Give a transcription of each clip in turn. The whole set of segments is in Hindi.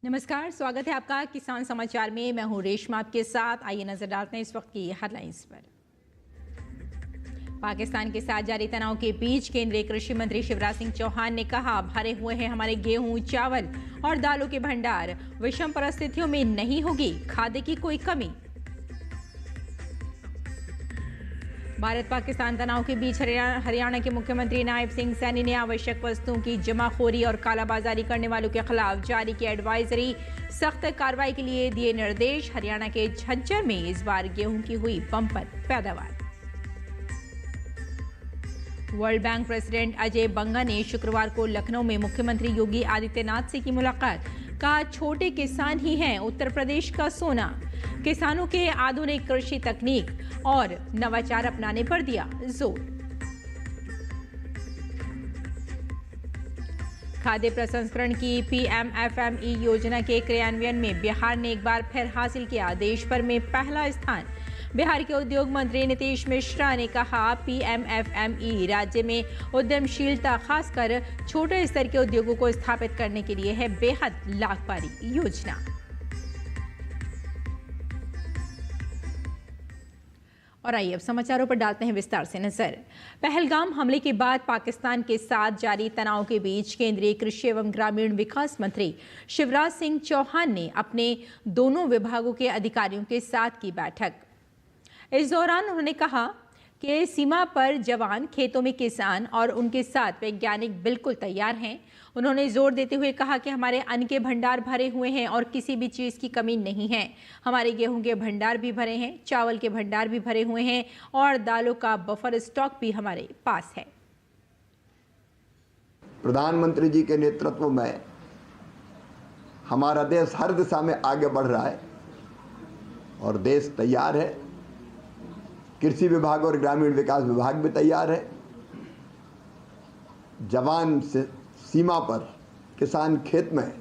नमस्कार, स्वागत है आपका किसान समाचार में। मैं हूं रेशमा आपके साथ। आइए नजर डालते हैं इस वक्त की हेडलाइंस पर। पाकिस्तान के साथ जारी तनाव के बीच केंद्रीय कृषि मंत्री शिवराज सिंह चौहान ने कहा, भरे हुए हैं हमारे गेहूं, चावल और दालों के भंडार, विषम परिस्थितियों में नहीं होगी खाद्य की कोई कमी। भारत पाकिस्तान तनाव के बीच हरियाणा के मुख्यमंत्री नायब सिंह सैनी ने आवश्यक वस्तुओं की जमाखोरी और कालाबाजारी करने वालों के खिलाफ जारी की एडवाइजरी, सख्त कार्रवाई के लिए दिए निर्देश। हरियाणा के झज्जर में इस बार गेहूं की हुई बम्पर पैदावार। वर्ल्ड बैंक प्रेसिडेंट अजय बंगा ने शुक्रवार को लखनऊ में मुख्यमंत्री योगी आदित्यनाथ से की मुलाकात। कहा, छोटे किसान ही हैं उत्तर प्रदेश का सोना। किसानों के आधुनिक कृषि तकनीक और नवाचार अपनाने पर दिया जोर। खाद्य प्रसंस्करण की PMFME योजना के क्रियान्वयन में बिहार ने एक बार फिर हासिल किया देश भर में पहला स्थान। बिहार के उद्योग मंत्री नीतीश मिश्रा ने कहा, PMFME राज्य में उद्यमशीलता, खासकर छोटे स्तर के उद्योगों को स्थापित करने के लिए है बेहद लाभकारी योजना। और आइए अब समाचारों पर डालते हैं विस्तार से नजर। पहलगाम हमले के बाद पाकिस्तान के साथ जारी तनाव के बीच केंद्रीय कृषि एवं ग्रामीण विकास मंत्री शिवराज सिंह चौहान ने अपने दोनों विभागों के अधिकारियों के साथ की बैठक। इस दौरान उन्होंने कहा कि सीमा पर जवान, खेतों में किसान और उनके साथ वैज्ञानिक बिल्कुल तैयार हैं। उन्होंने जोर देते हुए कहा कि हमारे अन्न के भंडार भरे हुए हैं और किसी भी चीज़ की कमी नहीं है। हमारे गेहूं के भंडार भी भरे हैं, चावल के भंडार भी भरे हुए हैं और दालों का बफर स्टॉक भी हमारे पास है। प्रधानमंत्री जी के नेतृत्व में हमारा देश हर दिशा में आगे बढ़ रहा है और देश तैयार है। कृषि विभाग और ग्रामीण विकास विभाग भी तैयार है। जवान से सीमा पर, किसान खेत में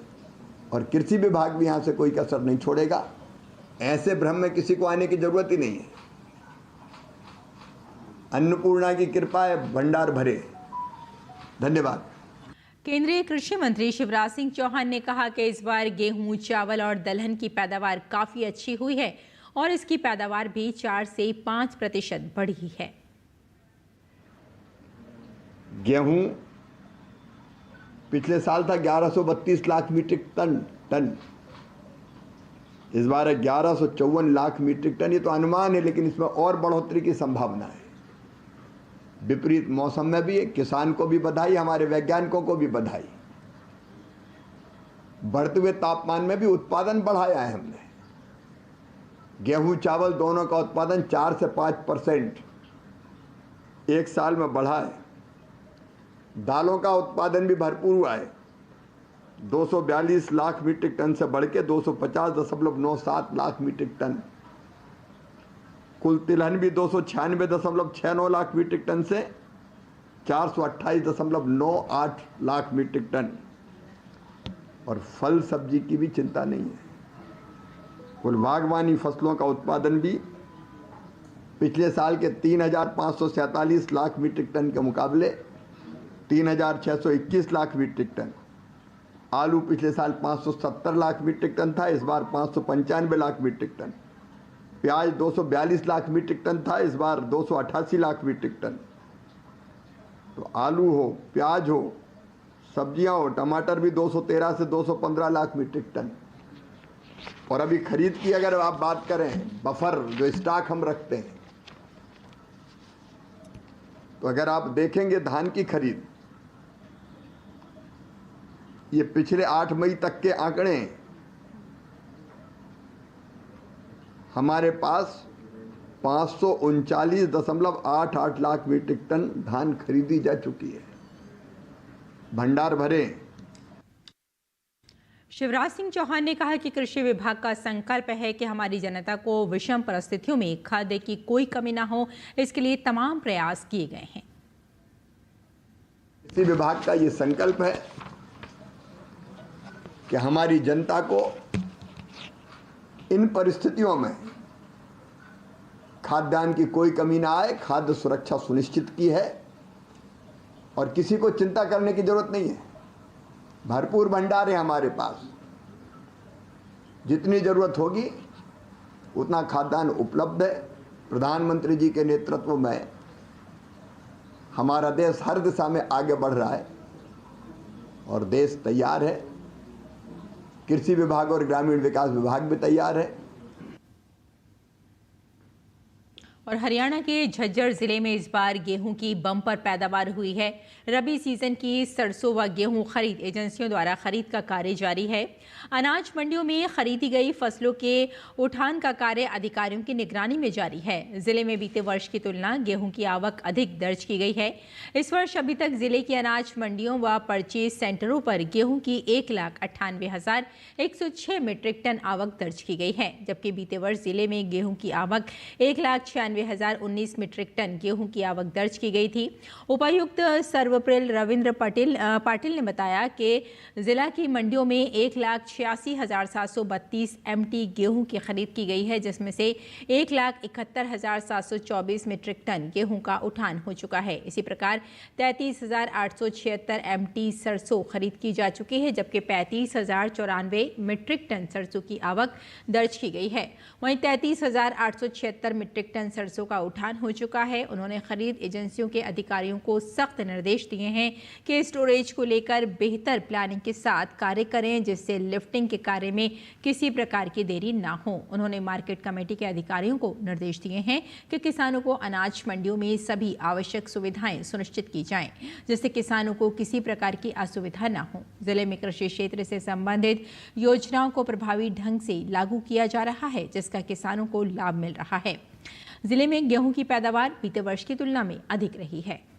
और कृषि विभाग भी यहाँ से कोई कसर नहीं छोड़ेगा। ऐसे भ्रम में किसी को आने की जरूरत ही नहीं है। अन्नपूर्णा की कृपा है, भंडार भरे। धन्यवाद। केंद्रीय कृषि मंत्री शिवराज सिंह चौहान ने कहा कि इस बार गेहूं, चावल और दलहन की पैदावार काफी अच्छी हुई है और इसकी पैदावार भी 4 से 5% बढ़ी है। गेहूं पिछले साल था 1132 लाख मीट्रिक टन। इस बार है 1154 लाख मीट्रिक टन। ये तो अनुमान है, लेकिन इसमें और बढ़ोतरी की संभावना है। विपरीत मौसम में भी किसान को भी बधाई, हमारे वैज्ञानिकों को भी बधाई। बढ़ते हुए तापमान में भी उत्पादन बढ़ाया है हमने। गेहूं, चावल दोनों का उत्पादन 4 से 5% एक साल में बढ़ा है। दालों का उत्पादन भी भरपूर हुआ है। 242 लाख मीट्रिक टन से बढ़ के 250.97 लाख मीट्रिक टन। कुल तिलहन भी 296.69 लाख मीट्रिक टन से 428.98 लाख मीट्रिक टन। और फल सब्जी की भी चिंता नहीं है। कुल बागवानी फसलों का उत्पादन भी पिछले साल के 3,547 लाख मीट्रिक टन के मुकाबले 3,621 लाख मीट्रिक टन। आलू पिछले साल 570 लाख मीट्रिक टन था, इस बार 595 लाख मीट्रिक टन। प्याज 242 लाख मीट्रिक टन था, इस बार 288 लाख मीट्रिक टन। तो आलू हो, प्याज हो, सब्जियां हो, टमाटर भी 213 से 215 लाख मीट्रिक टन। और अभी खरीद की अगर आप बात करें, बफर जो स्टॉक हम रखते हैं, तो अगर आप देखेंगे धान की खरीद, ये पिछले 8 मई तक के आंकड़े हैं। हमारे पास 539.88 लाख मीट्रिक टन धान खरीदी जा चुकी है। भंडार भरे। शिवराज सिंह चौहान ने कहा कि कृषि विभाग का संकल्प है कि हमारी जनता को विषम परिस्थितियों में खाद्य की कोई कमी ना हो, इसके लिए तमाम प्रयास किए गए हैं। कृषि विभाग का ये संकल्प है कि हमारी जनता को इन परिस्थितियों में खाद्यान्न की कोई कमी ना आए। खाद्य सुरक्षा सुनिश्चित की है और किसी को चिंता करने की जरूरत नहीं है। भरपूर भंडार है हमारे पास। जितनी ज़रूरत होगी उतना खाद्यान्न उपलब्ध है। प्रधानमंत्री जी के नेतृत्व में हमारा देश हर दिशा में आगे बढ़ रहा है और देश तैयार है। कृषि विभाग और ग्रामीण विकास विभाग भी तैयार है। और हरियाणा के झज्जर जिले में इस बार गेहूं की बम्पर पैदावार हुई है। रबी सीजन की सरसों व गेहूं खरीद एजेंसियों द्वारा खरीद का कार्य जारी है। अनाज मंडियों में खरीदी गई फसलों के उठान का कार्य अधिकारियों की निगरानी में जारी है। जिले में बीते वर्ष की तुलना गेहूं की आवक अधिक दर्ज की गई है। इस वर्ष अभी तक जिले की अनाज मंडियों व परचेज सेंटरों पर गेहूं की 1,98,106 मीट्रिक टन आवक दर्ज की गई है, जबकि बीते वर्ष जिले में गेहूं की आवक 1,96,019 मीट्रिक टन गेहूं की आवक दर्ज की गई थी। उपायुक्त सर्वप्रिल रविंद्र पाटिल ने बताया कि जिला की मंडियों में 1,86,732 MT गेहूं की खरीद की गई है, जिसमें से 1,71,724 मीट्रिक टन गेहूं का उठान हो चुका है। इसी प्रकार 33,876 MT सरसों खरीद की जा चुकी है, जबकि 35,094 मीट्रिक टन सरसों की आवक दर्ज की गई है। वहीं 33,876 मीट्रिक टन सरसों का उठान हो चुका है। उन्होंने खरीद एजेंसियों के अधिकारियों को सख्त निर्देश दिए हैं कि स्टोरेज को लेकर बेहतर प्लानिंग के साथ कार्य करें, जिससे लिफ्टिंग के कार्य में किसी प्रकार की देरी ना हो। उन्होंने मार्केट कमेटी के अधिकारियों को निर्देश दिए हैं कि किसानों को अनाज मंडियों में सभी आवश्यक सुविधाएं सुनिश्चित की जाएं, जिससे किसानों को किसी प्रकार की असुविधा ना हो। जिले में कृषि क्षेत्र से संबंधित योजनाओं को प्रभावी ढंग से लागू किया जा रहा है, जिसका किसानों को लाभ मिल रहा है। जिले में गेहूं की पैदावार बीते वर्ष की तुलना में अधिक रही है।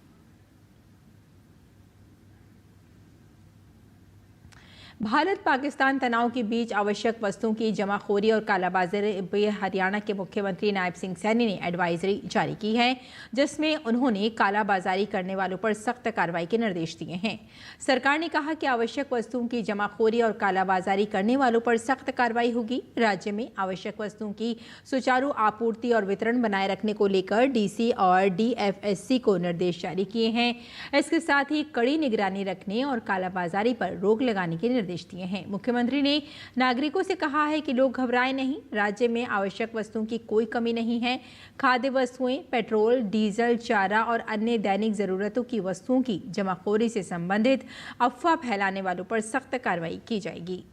भारत पाकिस्तान तनाव के बीच आवश्यक वस्तुओं की जमाखोरी और कालाबाजारी पर हरियाणा के मुख्यमंत्री नायब सिंह सैनी ने एडवाइजरी जारी की है, जिसमें उन्होंने कालाबाजारी करने वालों पर सख्त कार्रवाई के निर्देश दिए हैं। सरकार ने कहा कि आवश्यक वस्तुओं की जमाखोरी और कालाबाजारी करने वालों पर सख्त कार्रवाई होगी। राज्य में आवश्यक वस्तुओं की सुचारू आपूर्ति और वितरण बनाए रखने को लेकर डीसी और डीएफएससी को निर्देश जारी किए हैं। इसके साथ ही कड़ी निगरानी रखने और कालाबाजारी पर रोक लगाने के निर्देश दिए हैं। मुख्यमंत्री ने नागरिकों से कहा है कि लोग घबराएं नहीं। राज्य में आवश्यक वस्तुओं की कोई कमी नहीं है। खाद्य वस्तुएं, पेट्रोल, डीजल, चारा और अन्य दैनिक जरूरतों की वस्तुओं की जमाखोरी से संबंधित अफवाह फैलाने वालों पर सख्त कार्रवाई की जाएगी।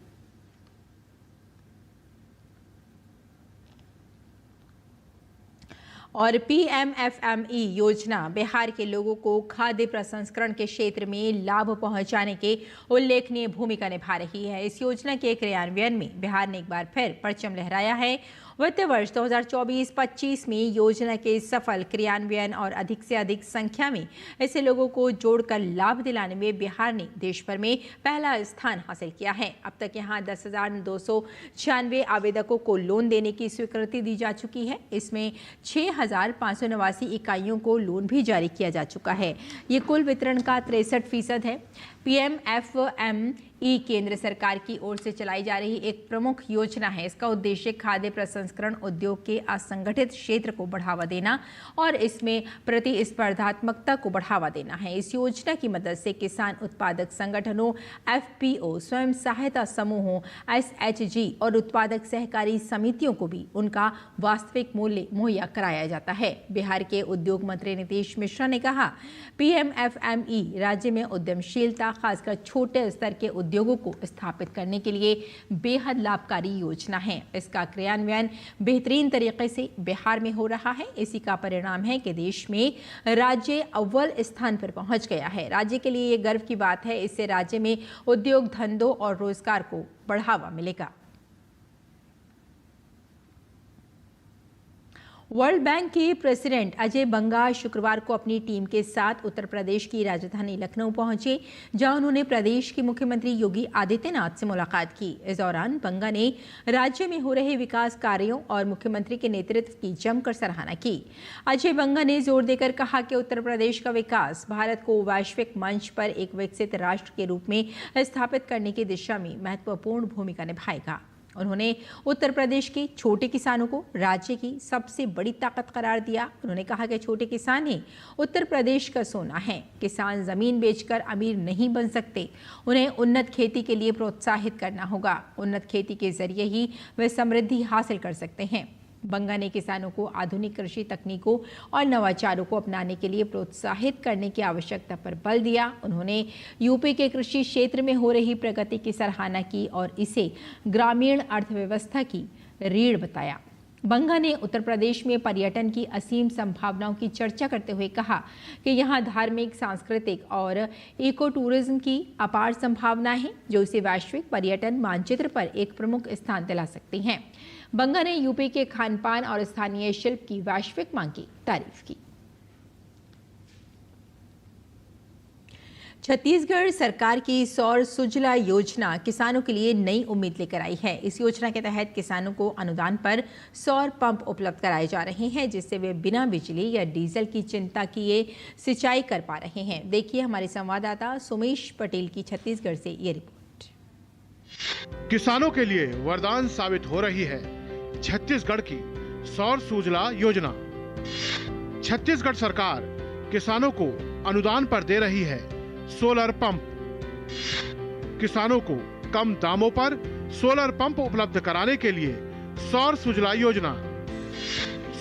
और PMFME योजना बिहार के लोगों को खाद्य प्रसंस्करण के क्षेत्र में लाभ पहुंचाने के उल्लेखनीय भूमिका निभा रही है। इस योजना के क्रियान्वयन में बिहार ने एक बार फिर परचम लहराया है। वित्त वर्ष 2024-25 में योजना के सफल क्रियान्वयन और अधिक से अधिक संख्या में ऐसे लोगों को जोड़कर लाभ दिलाने में बिहार ने देश भर में पहला स्थान हासिल किया है। अब तक यहां 10,296 आवेदकों को लोन देने की स्वीकृति दी जा चुकी है। इसमें 6,589 इकाइयों को लोन भी जारी किया जा चुका है। ये कुल वितरण का 63% है। PMFME केंद्र सरकार की ओर से चलाई जा रही एक प्रमुख योजना है। इसका उद्देश्य खाद्य प्रसंस्करण उद्योग के असंगठित क्षेत्र को बढ़ावा देना और इसमें प्रतिस्पर्धात्मकता को बढ़ावा देना है। इस योजना की मदद से किसान उत्पादक संगठनों, FPO, स्वयं सहायता समूहों, SHG और उत्पादक सहकारी समितियों को भी उनका वास्तविक मूल्य मुहैया कराया जाता है। बिहार के उद्योग मंत्री नीतीश मिश्रा ने कहा, PMFME राज्य में उद्यमशीलता, खासकर छोटे स्तर के उद्योगों को स्थापित करने के लिए बेहद लाभकारी योजना है। इसका क्रियान्वयन बेहतरीन तरीके से बिहार में हो रहा है। इसी का परिणाम है कि देश में राज्य अव्वल स्थान पर पहुंच गया है। राज्य के लिए ये गर्व की बात है। इससे राज्य में उद्योग धंधों और रोजगार को बढ़ावा मिलेगा। वर्ल्ड बैंक के प्रेसिडेंट अजय बंगा शुक्रवार को अपनी टीम के साथ उत्तर प्रदेश की राजधानी लखनऊ पहुंचे, जहां उन्होंने प्रदेश के मुख्यमंत्री योगी आदित्यनाथ से मुलाकात की। इस दौरान बंगा ने राज्य में हो रहे विकास कार्यों और मुख्यमंत्री के नेतृत्व की जमकर सराहना की। अजय बंगा ने जोर देकर कहा कि उत्तर प्रदेश का विकास भारत को वैश्विक मंच पर एक विकसित राष्ट्र के रूप में स्थापित करने की दिशा में महत्वपूर्ण भूमिका निभाएगा। उन्होंने उत्तर प्रदेश के छोटे किसानों को राज्य की सबसे बड़ी ताकत करार दिया। उन्होंने कहा कि छोटे किसान ही उत्तर प्रदेश का सोना है। किसान जमीन बेचकर अमीर नहीं बन सकते, उन्हें उन्नत खेती के लिए प्रोत्साहित करना होगा। उन्नत खेती के जरिए ही वे समृद्धि हासिल कर सकते हैं। बंगा ने किसानों को आधुनिक कृषि तकनीकों और नवाचारों को अपनाने के लिए प्रोत्साहित करने की आवश्यकता पर बल दिया। उन्होंने यूपी के कृषि क्षेत्र में हो रही प्रगति की सराहना की और इसे ग्रामीण अर्थव्यवस्था की रीढ़ बताया। बंगा ने उत्तर प्रदेश में पर्यटन की असीम संभावनाओं की चर्चा करते हुए कहा कि यहाँ धार्मिक, सांस्कृतिक और इको टूरिज्म की अपार संभावना है जो इसे वैश्विक पर्यटन मानचित्र पर एक प्रमुख स्थान दिला सकती हैं। बंगा ने यूपी के खान पान और स्थानीय शिल्प की वैश्विक मांग की तारीफ की। छत्तीसगढ़ सरकार की सौर सुजला योजना किसानों के लिए नई उम्मीद लेकर आई है। इस योजना के तहत किसानों को अनुदान पर सौर पंप उपलब्ध कराए जा रहे हैं, जिससे वे बिना बिजली या डीजल की चिंता किए सिंचाई कर पा रहे हैं। देखिए हमारे संवाददाता सुमेश पटेल की छत्तीसगढ़ से ये रिपोर्ट। किसानों के लिए वरदान साबित हो रही है छत्तीसगढ़ की सौर सुजला योजना। छत्तीसगढ़ सरकार किसानों को अनुदान पर दे रही है सोलर पंप। किसानों को कम दामों पर सोलर पंप उपलब्ध कराने के लिए सौर सुजला योजना।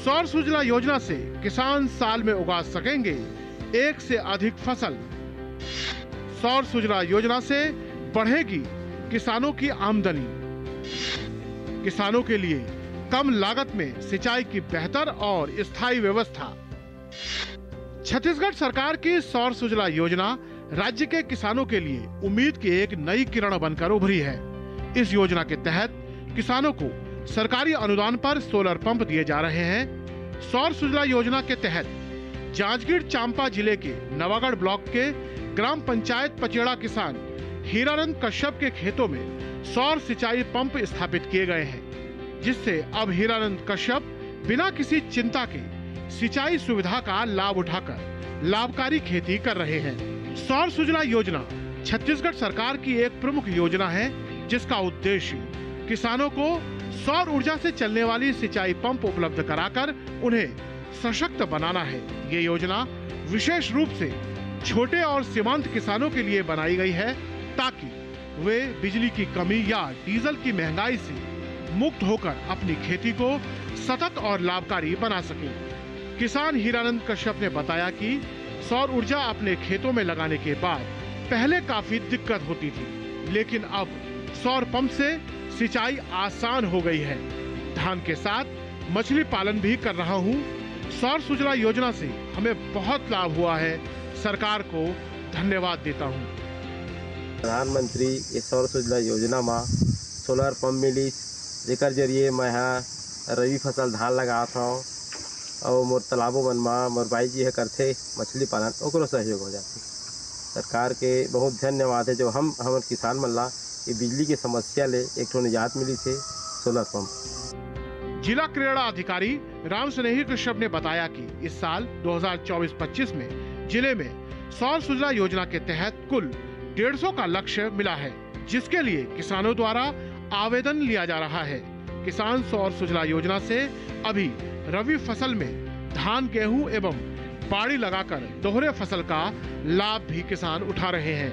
सौर सुजला योजना से किसान साल में उगा सकेंगे एक से अधिक फसल। सौर सुजला योजना से बढ़ेगी किसानों की आमदनी। किसानों के लिए कम लागत में सिंचाई की बेहतर और स्थायी व्यवस्था। छत्तीसगढ़ सरकार की सौर सुजला योजना राज्य के किसानों के लिए उम्मीद की एक नई किरण बनकर उभरी है। इस योजना के तहत किसानों को सरकारी अनुदान पर सोलर पंप दिए जा रहे हैं। सौर सुजला योजना के तहत जांजगीर चांपा जिले के नवागढ़ ब्लॉक के ग्राम पंचायत पचेड़ा किसान हीरानंद कश्यप के खेतों में सौर सिंचाई पंप स्थापित किए गए हैं, जिससे अब हीरानंद कश्यप बिना किसी चिंता के सिंचाई सुविधा का लाभ उठाकर लाभकारी खेती कर रहे हैं। सौर सुजला योजना छत्तीसगढ़ सरकार की एक प्रमुख योजना है, जिसका उद्देश्य किसानों को सौर ऊर्जा से चलने वाली सिंचाई पंप उपलब्ध कराकर उन्हें सशक्त बनाना है। ये योजना विशेष रूप से छोटे और सीमांत किसानों के लिए बनाई गई है, ताकि वे बिजली की कमी या डीजल की महंगाई से मुक्त होकर अपनी खेती को सतत और लाभकारी बना सकें। किसान हीरानंद कश्यप ने बताया कि सौर ऊर्जा अपने खेतों में लगाने के बाद पहले काफी दिक्कत होती थी, लेकिन अब सौर पंप से सिंचाई आसान हो गई है। धान के साथ मछली पालन भी कर रहा हूँ। सौर सुजला योजना से हमें बहुत लाभ हुआ है। सरकार को धन्यवाद देता हूँ। प्रधानमंत्री ये सौर सुजला योजना में सोलर पंप मिली, जेकर जरिए मैं रबी फसल धान लगात हूँ और मोर तालाबों मन में मोर भाई जी करते मछली पालन, ओकरो सहयोग हो जाती। सरकार के बहुत धन्यवाद है जो हमर किसान मन ला ये बिजली की समस्या ले एक ठो निजात मिली थे सोलर पंप। जिला क्रीड़ा अधिकारी राम स्नेही कश्यप ने बताया कि इस साल 2024-25 में जिले में सौर सुजला योजना के तहत कुल 150 का लक्ष्य मिला है, जिसके लिए किसानों द्वारा आवेदन लिया जा रहा है। किसान सौर सुजला योजना से अभी रबी फसल में धान, गेहूं एवं बाड़ी लगाकर दोहरे फसल का लाभ भी किसान उठा रहे हैं।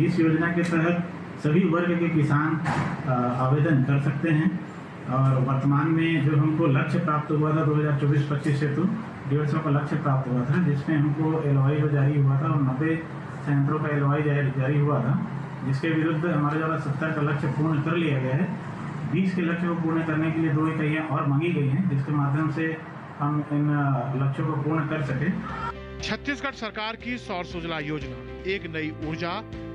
इस योजना के तहत सभी वर्ग के किसान आवेदन कर सकते हैं और वर्तमान में जो हमको लक्ष्य प्राप्त हुआ था 2024-25 से तो 150 का लक्ष्य प्राप्त हुआ था, जिसमें हमको LOI जो जारी हुआ था और 90 संयंत्रों का LOI जारी हुआ था, जिसके विरुद्ध हमारे द्वारा 70 का लक्ष्य पूर्ण कर लिया गया है। 20 के लक्ष्य को पूर्ण करने के लिए 2 इकाइयाँ और मांगी गई हैं, जिसके माध्यम से हम इन लक्ष्यों को पूर्ण कर सके। छत्तीसगढ़ सरकार की सौर सुजला योजना एक नई ऊर्जा,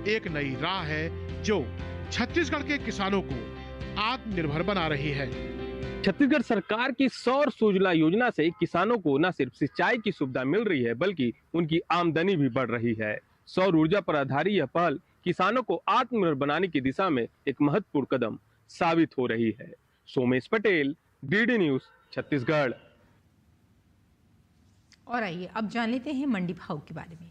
एक नई राह है, जो छत्तीसगढ़ के किसानों को आत्मनिर्भर बना रही है। छत्तीसगढ़ सरकार की सौर सुजला योजना से किसानों को न सिर्फ सिंचाई की सुविधा मिल रही है, बल्कि उनकी आमदनी भी बढ़ रही है। सौर ऊर्जा पर आधारित यह पहल किसानों को आत्मनिर्भर बनाने की दिशा में एक महत्वपूर्ण कदम साबित हो रही है। Somesh Patel, DD news, Chhattisgarh. और आइए अब जान लेते हैं मंडी भाव के बारे में।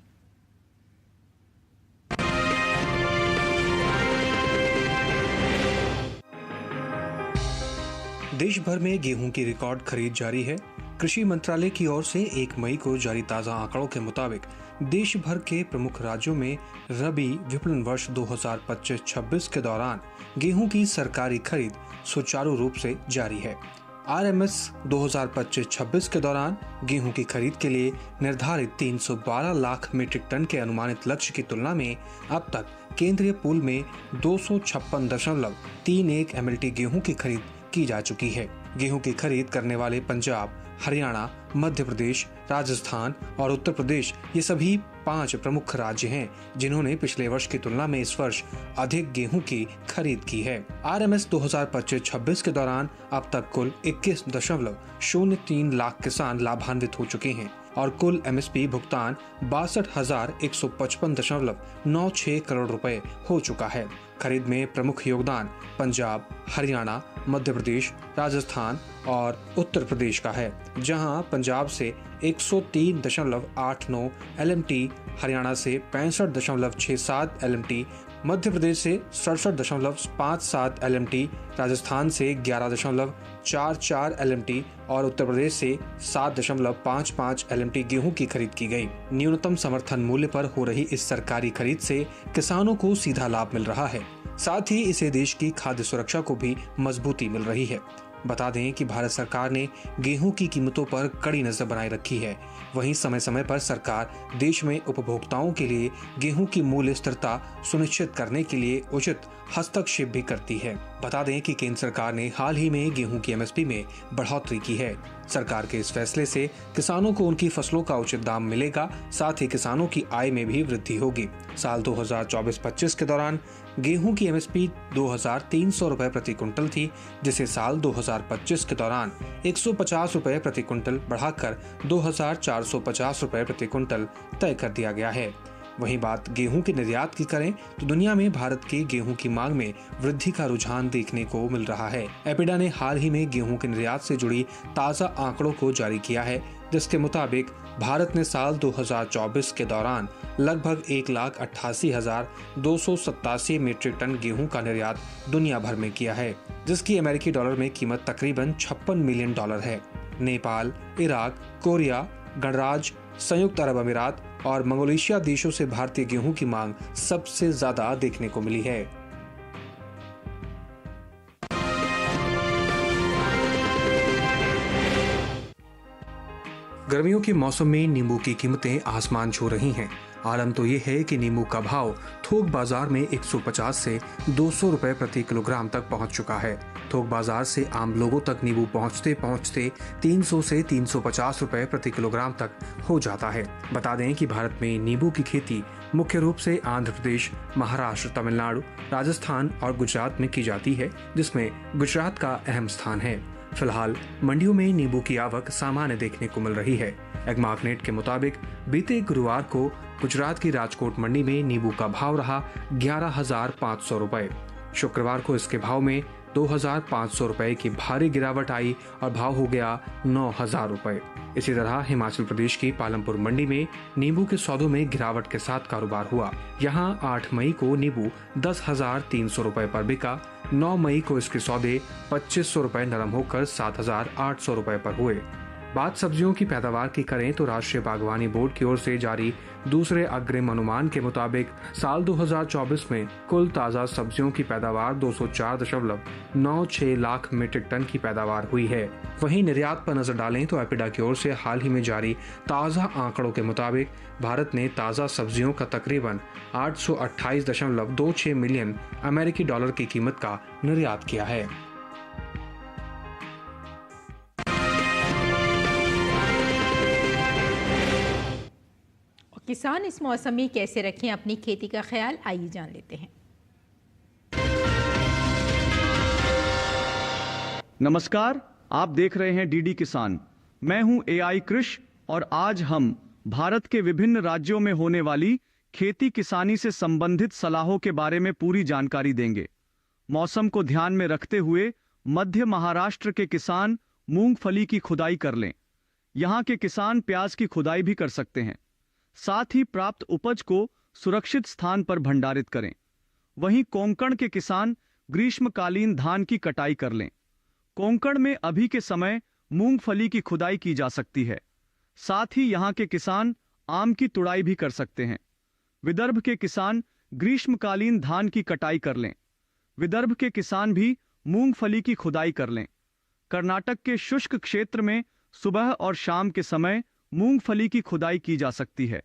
देश भर में गेहूं की रिकॉर्ड खरीद जारी है। कृषि मंत्रालय की ओर से 1 मई को जारी ताज़ा आंकड़ों के मुताबिक देश भर के प्रमुख राज्यों में रबी विपणन वर्ष 2025-26 के दौरान गेहूं की सरकारी खरीद सुचारू रूप से जारी है। RMS 2025-26 के दौरान गेहूं की खरीद के लिए निर्धारित 312 लाख मीट्रिक टन के अनुमानित लक्ष्य की तुलना में अब तक केंद्रीय पूल में 256.31 MLT गेहूं की खरीद की जा चुकी है। गेहूं की खरीद करने वाले पंजाब, हरियाणा, मध्य प्रदेश, राजस्थान और उत्तर प्रदेश ये सभी 5 प्रमुख राज्य हैं जिन्होंने पिछले वर्ष की तुलना में इस वर्ष अधिक गेहूं की खरीद की है। RMS 2025-26 के दौरान अब तक कुल 21.03 लाख किसान लाभान्वित हो चुके हैं और कुल MSP भुगतान 62,155.96 करोड़ रुपए हो चुका है। खरीद में प्रमुख योगदान पंजाब, हरियाणा, मध्य प्रदेश, राजस्थान और उत्तर प्रदेश का है, जहां पंजाब से 103.89 LMT, हरियाणा से 65.67 LMT, मध्य प्रदेश से 67.57 LMT, राजस्थान से 11.44 LMT और उत्तर प्रदेश से 7.55 LMT गेहूं की खरीद की गई। न्यूनतम समर्थन मूल्य पर हो रही इस सरकारी खरीद से किसानों को सीधा लाभ मिल रहा है, साथ ही इसे देश की खाद्य सुरक्षा को भी मजबूती मिल रही है। बता दें कि भारत सरकार ने गेहूं की कीमतों पर कड़ी नजर बनाए रखी है। वहीं समय समय पर सरकार देश में उपभोक्ताओं के लिए गेहूं की मूल्य स्थिरता सुनिश्चित करने के लिए उचित हस्तक्षेप भी करती है। बता दें कि केंद्र सरकार ने हाल ही में गेहूं की MSP में बढ़ोतरी की है। सरकार के इस फैसले से किसानों को उनकी फसलों का उचित दाम मिलेगा, साथ ही किसानों की आय में भी वृद्धि होगी। साल 2024-25 के दौरान गेहूं की MSP 2,300 रुपए प्रति क्विंटल थी, जिसे साल 2025 के दौरान 150 रुपए प्रति क्विंटल बढ़ाकर 2,450 रुपए प्रति क्विंटल तय कर दिया गया है। वहीं बात गेहूं के निर्यात की करें तो दुनिया में भारत के गेहूं की मांग में वृद्धि का रुझान देखने को मिल रहा है। एपिडा ने हाल ही में गेहूं के निर्यात से जुड़ी ताज़ा आंकड़ों को जारी किया है, जिसके मुताबिक भारत ने साल 2024 के दौरान लगभग 1,88,287 मीट्रिक टन गेहूं का निर्यात दुनिया भर में किया है, जिसकी अमेरिकी डॉलर में कीमत तकरीबन $56 मिलियन है। नेपाल, इराक, कोरिया, गणराज्य, संयुक्त अरब अमीरात और मंगोलिया देशों से भारतीय गेहूं की मांग सबसे ज्यादा देखने को मिली है। गर्मियों के मौसम में नींबू की कीमतें आसमान छू रही हैं। आलम तो ये है कि नींबू का भाव थोक बाजार में 150 से 200 रुपए प्रति किलोग्राम तक पहुंच चुका है। थोक बाजार से आम लोगों तक नींबू पहुंचते पहुंचते 300 से 350 रुपए प्रति किलोग्राम तक हो जाता है। बता दें कि भारत में नींबू की खेती मुख्य रूप से आंध्र प्रदेश, महाराष्ट्र, तमिलनाडु, राजस्थान और गुजरात में की जाती है, जिसमें गुजरात का अहम स्थान है। फिलहाल मंडियों में नींबू की आवक सामान्य देखने को मिल रही है। एग्मार्कनेट के मुताबिक बीते गुरुवार को गुजरात की राजकोट मंडी में नींबू का भाव रहा 11,500 रुपए। शुक्रवार को इसके भाव में 2,500 रुपए की भारी गिरावट आई और भाव हो गया 9,000 रुपए। इसी तरह हिमाचल प्रदेश की पालमपुर मंडी में नींबू के सौदों में गिरावट के साथ कारोबार हुआ। यहां 8 मई को नींबू 10,300 रुपए पर बिका। 9 मई को इसके सौदे 2,500 रुपए नरम होकर 7,800 रुपए पर हुए। बात सब्जियों की पैदावार की करें तो राष्ट्रीय बागवानी बोर्ड की ओर से जारी दूसरे अग्रिम अनुमान के मुताबिक साल 2024 में कुल ताज़ा सब्जियों की पैदावार 204.96 लाख मीट्रिक टन की पैदावार हुई है। वहीं निर्यात पर नजर डालें तो एपिडा की ओर से हाल ही में जारी ताज़ा आंकड़ों के मुताबिक भारत ने ताज़ा सब्जियों का तकरीबन 828.26 मिलियन अमेरिकी डॉलर की कीमत का निर्यात किया है। किसान इस मौसम में कैसे रखें अपनी खेती का ख्याल, आइए जान लेते हैं। नमस्कार, आप देख रहे हैं डीडी किसान। मैं हूं AI कृष और आज हम भारत के विभिन्न राज्यों में होने वाली खेती किसानी से संबंधित सलाहों के बारे में पूरी जानकारी देंगे। मौसम को ध्यान में रखते हुए मध्य महाराष्ट्र के किसान मूंगफली की खुदाई कर लें। यहां के किसान प्याज की खुदाई भी कर सकते हैं। साथ ही प्राप्त उपज को सुरक्षित स्थान पर भंडारित करें। वहीं कोंकण के किसान ग्रीष्मकालीन धान की कटाई कर लें। कोंकण में अभी के समय मूंगफली की खुदाई की जा सकती है। साथ ही यहाँ के किसान आम की तुड़ाई भी कर सकते हैं। विदर्भ के किसान ग्रीष्मकालीन धान की कटाई कर लें। विदर्भ के किसान भी मूंगफली की खुदाई कर लें। कर्नाटक के शुष्क क्षेत्र में सुबह और शाम के समय मूंगफली की खुदाई की जा सकती है।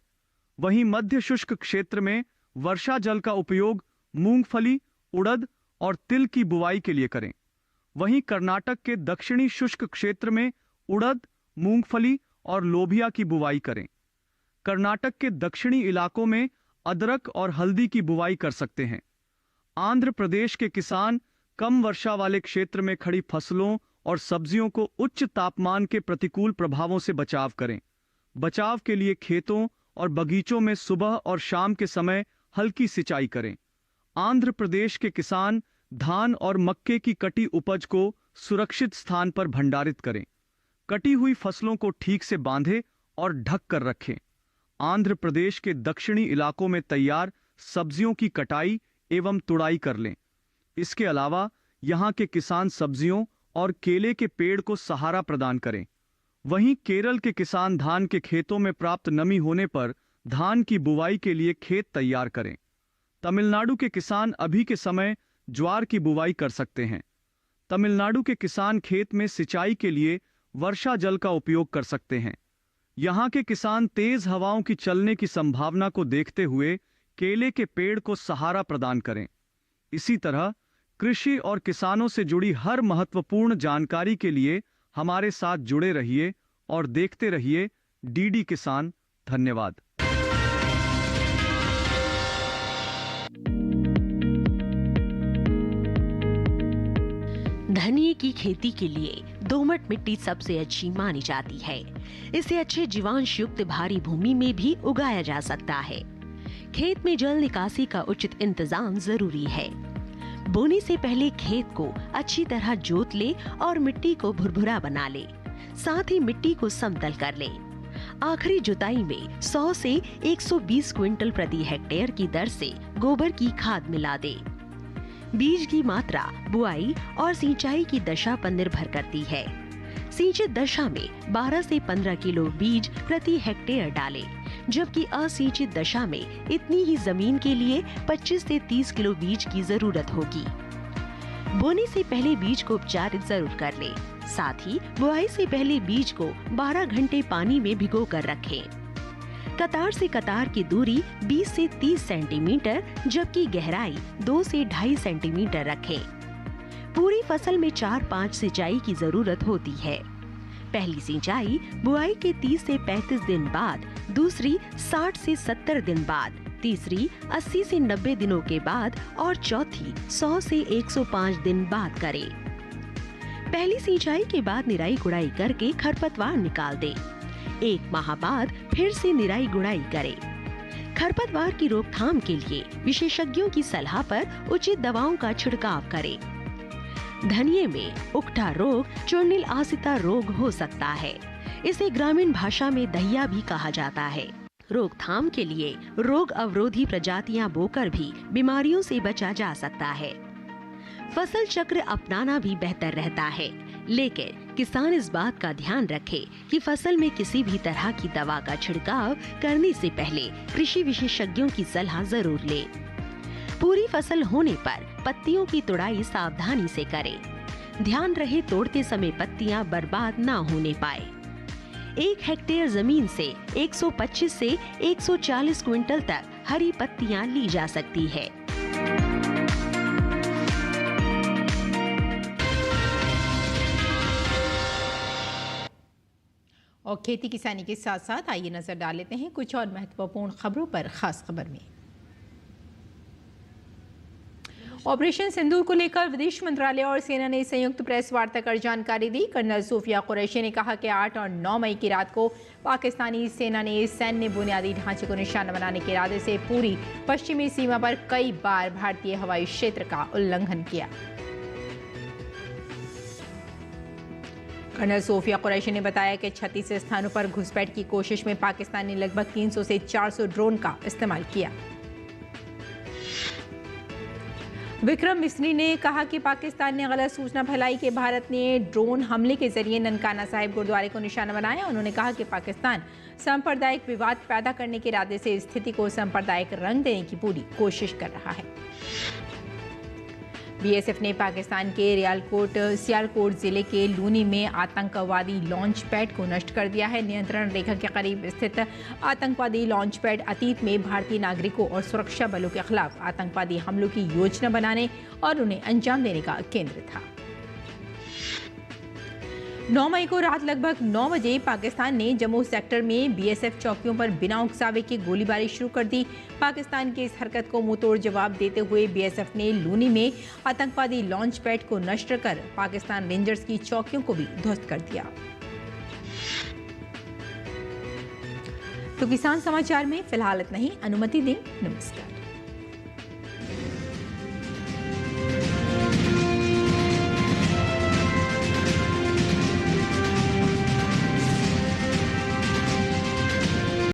वहीं मध्य शुष्क क्षेत्र में वर्षा जल का उपयोग मूंगफली, उड़द और तिल की बुवाई के लिए करें। वहीं कर्नाटक के दक्षिणी शुष्क क्षेत्र में उड़द, मूंगफली और लोबिया की बुवाई करें। कर्नाटक के दक्षिणी इलाकों में अदरक और हल्दी की बुवाई कर सकते हैं। आंध्र प्रदेश के किसान कम वर्षा वाले क्षेत्र में खड़ी फसलों और सब्जियों को उच्च तापमान के प्रतिकूल प्रभावों से बचाव करें। बचाव के लिए खेतों और बगीचों में सुबह और शाम के समय हल्की सिंचाई करें। आंध्र प्रदेश के किसान धान और मक्के की कटी उपज को सुरक्षित स्थान पर भंडारित करें। कटी हुई फसलों को ठीक से बांधें और ढक कर रखें। आंध्र प्रदेश के दक्षिणी इलाकों में तैयार सब्जियों की कटाई एवं तुड़ाई कर लें। इसके अलावा यहाँ के किसान सब्जियों और केले के पेड़ को सहारा प्रदान करें। वहीं केरल के किसान धान के खेतों में प्राप्त नमी होने पर धान की बुवाई के लिए खेत तैयार करें। तमिलनाडु के किसान अभी के समय ज्वार की बुवाई कर सकते हैं। तमिलनाडु के किसान खेत में सिंचाई के लिए वर्षा जल का उपयोग कर सकते हैं। यहाँ के किसान तेज हवाओं की चलने की संभावना को देखते हुए केले के पेड़ को सहारा प्रदान करें। इसी तरह कृषि और किसानों से जुड़ी हर महत्वपूर्ण जानकारी के लिए हमारे साथ जुड़े रहिए और देखते रहिए डीडी किसान। धन्यवाद। धनिये की खेती के लिए दोमट मिट्टी सबसे अच्छी मानी जाती है। इसे अच्छे जीवांश युक्त भारी भूमि में भी उगाया जा सकता है। खेत में जल निकासी का उचित इंतजाम जरूरी है। बोने से पहले खेत को अच्छी तरह जोत ले और मिट्टी को भुरभुरा बना ले। साथ ही मिट्टी को समतल कर ले। आखिरी जुताई में 100 से 120 क्विंटल प्रति हेक्टेयर की दर से गोबर की खाद मिला दे। बीज की मात्रा बुआई और सिंचाई की दशा पर निर्भर करती है। सिंचित दशा में 12 से 15 किलो बीज प्रति हेक्टेयर डालें, जबकि असिंचित दशा में इतनी ही जमीन के लिए 25 से 30 किलो बीज की जरूरत होगी। बोने से पहले बीज को उपचारित जरूर कर लें। साथ ही बुआई से पहले बीज को 12 घंटे पानी में भिगो कर रखें। कतार से कतार की दूरी 20 से 30 सेंटीमीटर, जबकि गहराई 2 से 2.5 सेंटीमीटर रखें। पूरी फसल में 4-5 सिंचाई की जरूरत होती है। पहली सिंचाई बुआई के 30 से 35 दिन बाद, दूसरी 60 से 70 दिन बाद, तीसरी 80 से 90 दिनों के बाद और चौथी 100 से 105 दिन बाद करें। पहली सिंचाई के बाद निराई गुड़ाई करके खरपतवार निकाल दें। 1 माह बाद फिर से निराई गुड़ाई करें। खरपतवार की रोकथाम के लिए विशेषज्ञों की सलाह पर उचित दवाओं का छिड़काव करें। धनिये में उकठा रोग चूर्णिल आसिता रोग हो सकता है। इसे ग्रामीण भाषा में दहिया भी कहा जाता है। रोकथाम के लिए रोग अवरोधी प्रजातियां बोकर भी बीमारियों से बचा जा सकता है। फसल चक्र अपनाना भी बेहतर रहता है, लेकिन किसान इस बात का ध्यान रखे कि फसल में किसी भी तरह की दवा का छिड़काव करने से पहले कृषि विशेषज्ञों की सलाह जरूर ले। पूरी फसल होने पर पत्तियों की तुड़ाई सावधानी से करें। ध्यान रहे तोड़ते समय पत्तियां बर्बाद ना होने पाए। 1 हेक्टेयर जमीन से 125 से 140 क्विंटल तक हरी पत्तियां ली जा सकती है। और खेती किसानी के साथ साथ आइए नजर डाल लेते हैं कुछ और महत्वपूर्ण खबरों पर। खास खबर में ऑपरेशन सिंदूर को लेकर विदेश मंत्रालय और सेना ने संयुक्त प्रेस वार्ता कर जानकारी दी। कर्नल सूफिया कुरैशी ने कहा कि 8 और 9 मई की रात को पाकिस्तानी सेना ने सैन्य बुनियादी ढांचे को निशाना बनाने के इरादे से पूरी पश्चिमी सीमा पर कई बार भारतीय हवाई क्षेत्र का उल्लंघन किया। कर्नल सूफिया कुरैशी ने बताया कि 36 स्थानों पर घुसपैठ की कोशिश में पाकिस्तान ने लगभग 300 से 400 ड्रोन का इस्तेमाल किया। विक्रम मिस्री ने कहा कि पाकिस्तान ने गलत सूचना फैलाई कि भारत ने ड्रोन हमले के जरिए ननकाना साहिब गुरुद्वारे को निशाना बनाया। उन्होंने कहा कि पाकिस्तान सांप्रदायिक विवाद पैदा करने के इरादे से स्थिति को सांप्रदायिक रंग देने की पूरी कोशिश कर रहा है। बीएसएफ ने पाकिस्तान के सियालकोट जिले के लूनी में आतंकवादी लॉन्च पैड को नष्ट कर दिया है। नियंत्रण रेखा के करीब स्थित आतंकवादी लॉन्च पैड अतीत में भारतीय नागरिकों और सुरक्षा बलों के खिलाफ आतंकवादी हमलों की योजना बनाने और उन्हें अंजाम देने का केंद्र था। 9 मई को रात लगभग 9 बजे पाकिस्तान ने जम्मू सेक्टर में बीएसएफ चौकियों पर बिना उकसावे की गोलीबारी शुरू कर दी। पाकिस्तान की इस हरकत को मुंहतोड़ जवाब देते हुए बीएसएफ ने लूनी में आतंकवादी लॉन्च पैड को नष्ट कर पाकिस्तान रेंजर्स की चौकियों को भी ध्वस्त कर दिया। तो किसान समाचार में फिलहाल इतना ही। अनुमति दें। नमस्कार।